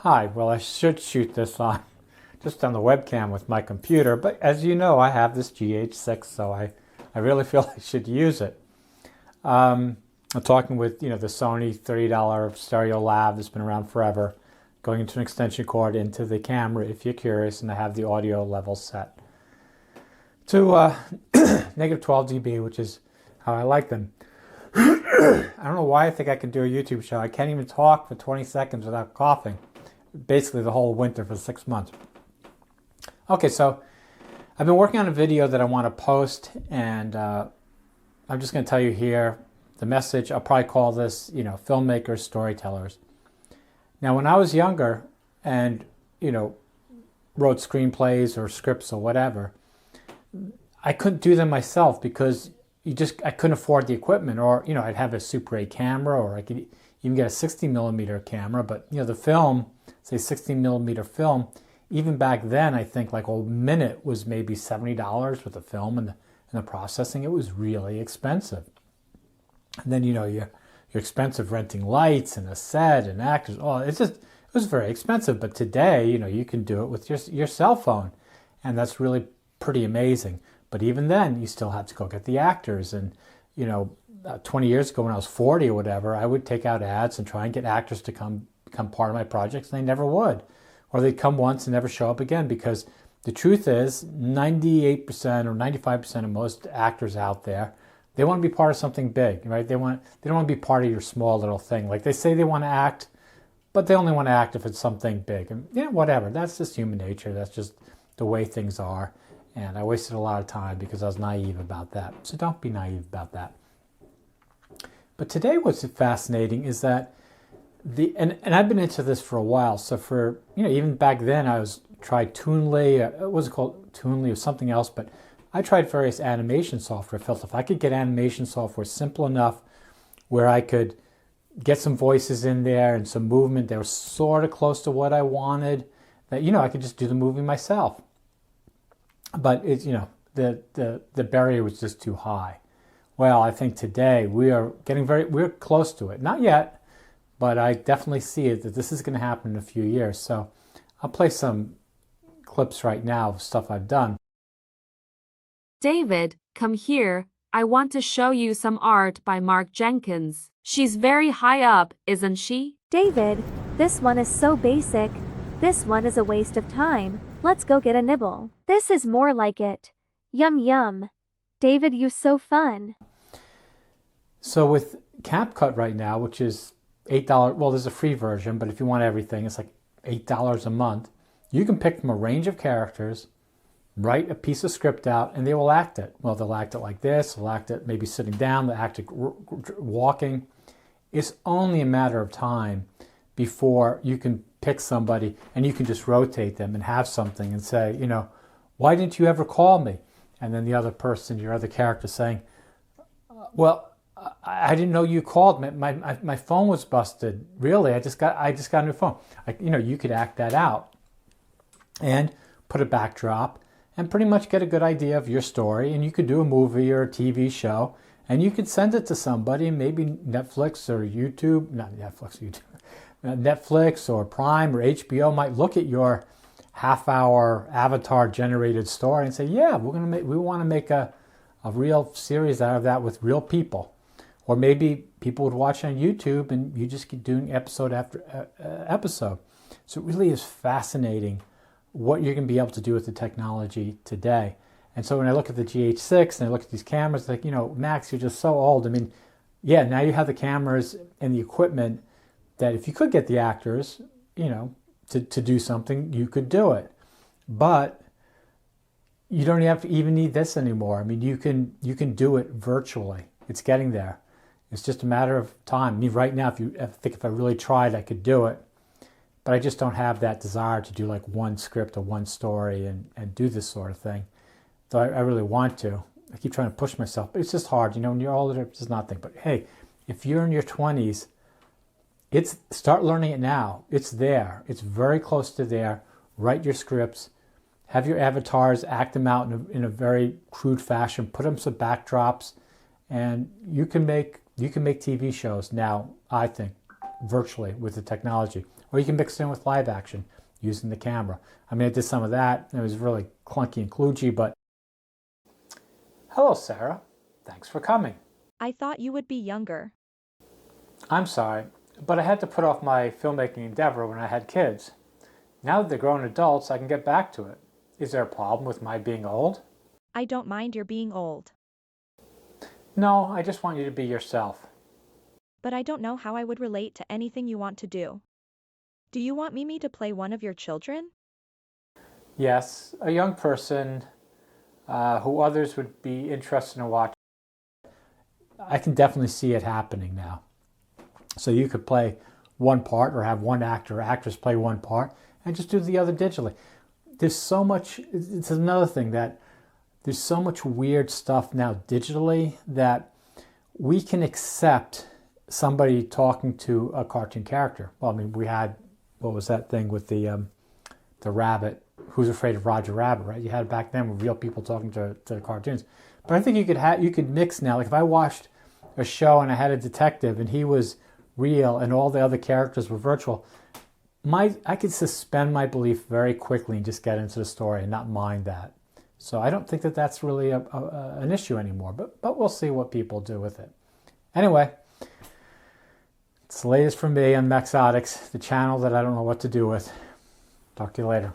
Hi, well I should shoot this on just on the webcam with my computer, but as you know I have this GH6, so I really feel I should use it. I'm talking with the Sony $30 stereo lav that's been around forever, going into an extension cord into the camera if you're curious, and I have the audio level set to negative 12 dB, which is how I like them. I don't know why I think I can do a YouTube show. I can't even talk for 20 seconds without coughing. Basically the whole winter for 6 months. Okay, so I've been working on a video that I want to post, and I'm just going to tell you here the message. I'll probably call this, filmmakers, storytellers. Now, when I was younger and, wrote screenplays or scripts or whatever, I couldn't do them myself because I couldn't afford the equipment, or, I'd have a Super 8 camera, or I could even get a 60 millimeter camera, but, the film, say 60 millimeter film, even back then, I think like a minute was maybe $70 with the film and the processing. It was really expensive. And then, you're expensive renting lights and a set and actors. Oh, it was very expensive. But today, you can do it with your cell phone, and that's really pretty amazing. But even then, you still have to go get the actors. And, 20 years ago when I was 40 or whatever, I would take out ads and try and get actors to become part of my projects, and they never would. Or they'd come once and never show up again, because the truth is 98% or 95% of most actors out there, they want to be part of something big, right? They don't want to be part of your small little thing. Like, they say they want to act, but they only want to act if it's something big. And whatever. That's just human nature. That's just the way things are. And I wasted a lot of time because I was naive about that. So don't be naive about that. But today what's fascinating is that and I've been into this for a while. So for, even back then I tried Toonly, what was it called? Toonly or something else, but I tried various animation software. I felt if I could get animation software simple enough where I could get some voices in there and some movement that was sort of close to what I wanted, that, I could just do the movie myself. But it's, the barrier was just too high. Well, I think today we're close to it. Not yet, but I definitely see it that this is going to happen in a few years. So I'll play some clips right now of stuff I've done. David, come here. I want to show you some art by Mark Jenkins. She's very high up, isn't she? David, this one is so basic. This one is a waste of time. Let's go get a nibble. This is more like it. Yum yum. David, you so fun. So with Capcut right now, which is $8, well, there's a free version, but if you want everything, it's like $8 a month. You can pick from a range of characters, write a piece of script out, and they will act it. Well, they'll act it like this, they'll act it maybe sitting down, they'll act it walking. It's only a matter of time before you can pick somebody and you can just rotate them and have something and say, why didn't you ever call me? And then the other person, your other character, saying, well, I didn't know you called. My phone was busted. Really, I just got a new phone. You could act that out and put a backdrop and pretty much get a good idea of your story. And you could do a movie or a TV show, and you could send it to somebody, maybe Netflix or YouTube, not Netflix, YouTube, Netflix or Prime or HBO might look at your half-hour avatar-generated story and say, yeah, we want to make a real series out of that with real people. Or maybe people would watch on YouTube and you just keep doing episode after episode. So it really is fascinating what you're going to be able to do with the technology today. And so when I look at the GH6 and I look at these cameras, like, Max, you're just so old. I mean, yeah, now you have the cameras and the equipment that if you could get the actors, to do something, you could do it. But you don't have to even need this anymore. I mean, you can do it virtually. It's getting there. It's just a matter of time. I mean, right now, if I really tried, I could do it. But I just don't have that desire to do like one script or one story and do this sort of thing. Though I really want to. I keep trying to push myself, but it's just hard. When you're older, it's just nothing. But hey, if you're in your 20s, start learning it now. It's there. It's very close to there. Write your scripts. Have your avatars act them out in a very crude fashion. Put them some backdrops, and you can make TV shows now, I think, virtually with the technology. Or you can mix it in with live action using the camera. I mean, I did some of that. It was really clunky and kludgy, but... Hello, Sarah. Thanks for coming. I thought you would be younger. I'm sorry, but I had to put off my filmmaking endeavor when I had kids. Now that they're grown adults, I can get back to it. Is there a problem with my being old? I don't mind your being old. No, I just want you to be yourself. But I don't know how I would relate to anything you want to do. Do you want Mimi to play one of your children? Yes, a young person who others would be interested in watching. I can definitely see it happening now. So you could play one part or have one actor or actress play one part and just do the other digitally. There's so much, it's another thing that there's so much weird stuff now digitally that we can accept somebody talking to a cartoon character. Well, I mean, we had, what was that thing with the rabbit, Who's Afraid of Roger Rabbit, right? You had back then with real people talking to the cartoons. But I think you could mix now. Like if I watched a show and I had a detective and he was real and all the other characters were virtual, I could suspend my belief very quickly and just get into the story and not mind that. So I don't think that that's really an issue anymore, but we'll see what people do with it. Anyway, it's the latest from me on Maxotics, the channel that I don't know what to do with. Talk to you later.